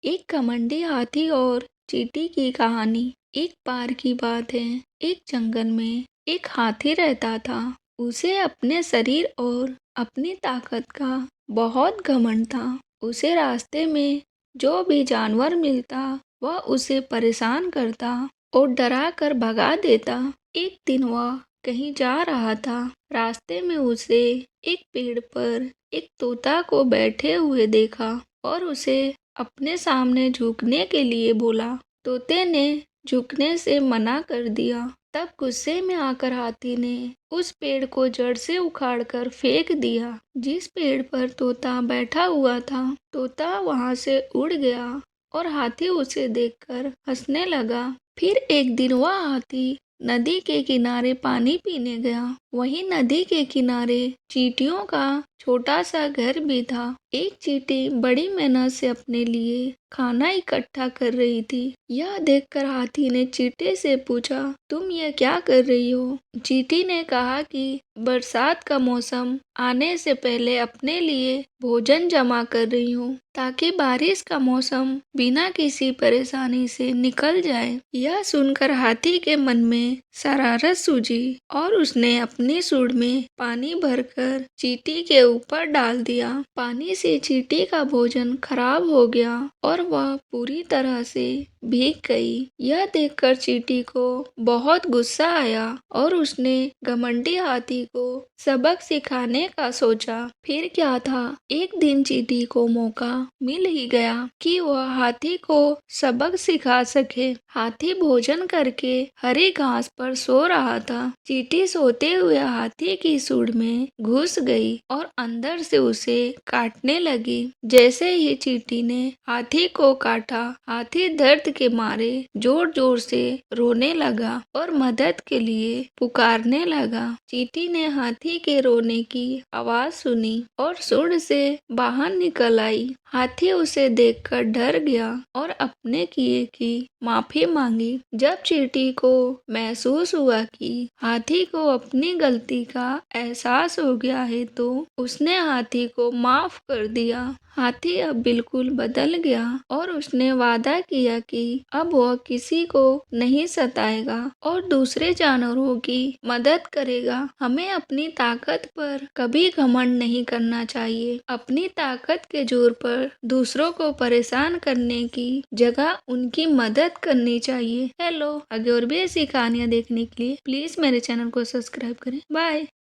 एक घमंडी हाथी और चींटी की कहानी। एक बार की बात है, एक जंगल में एक हाथी रहता था। उसे अपने शरीर और अपनी ताकत का बहुत घमंड था। उसे रास्ते में जो भी जानवर मिलता वह उसे परेशान करता और डरा कर भगा देता। एक दिन वह कहीं जा रहा था। रास्ते में उसे एक पेड़ पर एक तोता को बैठे हुए देखा और उसे अपने सामने झुकने के लिए बोला। तोते ने झुकने से मना कर दिया। तब गुस्से में आकर हाथी ने उस पेड़ को जड़ से उखाड़कर फेंक दिया। जिस पेड़ पर तोता बैठा हुआ था, तोता वहां से उड़ गया और हाथी उसे देखकर हंसने लगा। फिर एक दिन वह हाथी नदी के किनारे पानी पीने गया। वहीं नदी के किनारे चींटियों का छोटा सा घर भी था। एक चींटी बड़ी मेहनत से अपने लिए खाना इकट्ठा कर रही थी। यह देखकर हाथी ने चींटी से पूछा, तुम यह क्या कर रही हो? चींटी ने कहा कि बरसात का मौसम आने से पहले अपने लिए भोजन जमा कर रही हूँ, ताकि बारिश का मौसम बिना किसी परेशानी से निकल जाए। यह सुनकर हाथी के मन में शरारत सूझी और उसने अपनी सूंड में पानी भरकर चींटी के ऊपर डाल दिया। पानी से चींटी का भोजन खराब हो गया और वह पूरी तरह से भीग गई। यह देखकर चींटी को बहुत गुस्सा आया और उसने घमंडी हाथी को सबक सिखाने का सोचा। फिर क्या था, एक दिन चींटी को मौका मिल ही गया कि वह हाथी को सबक सिखा सके। हाथी भोजन करके हरी घास पर सो रहा था। चींटी सोते हुए हाथी की सूंड में घुस गई और अंदर से उसे काटने लगी। जैसे ही चींटी ने हाथी को काटा, हाथी दर्द के मारे जोर जोर से रोने लगा और मदद के लिए पुकारने लगा। चींटी ने हाथी के रोने की आवाज सुनी और सूंड से बाहर निकल आई। हाथी उसे देखकर डर गया और अपने किए की माफी मांगी। जब चींटी को महसूस हुआ कि हाथी को अपनी गलती का एहसास हो गया है, तो उसने हाथी को माफ कर दिया। हाथी अब बिल्कुल बदल गया और उसने वादा किया कि अब वह किसी को नहीं सताएगा और दूसरे जानवरों की मदद करेगा। हमें अपनी ताकत पर कभी घमंड नहीं करना चाहिए। अपनी ताकत के जोर पर दूसरों को परेशान करने की जगह उनकी मदद करनी चाहिए। हेलो, आगे और भी ऐसी कहानियाँ देखने के लिए प्लीज मेरे चैनल को सब्सक्राइब करें। बाय।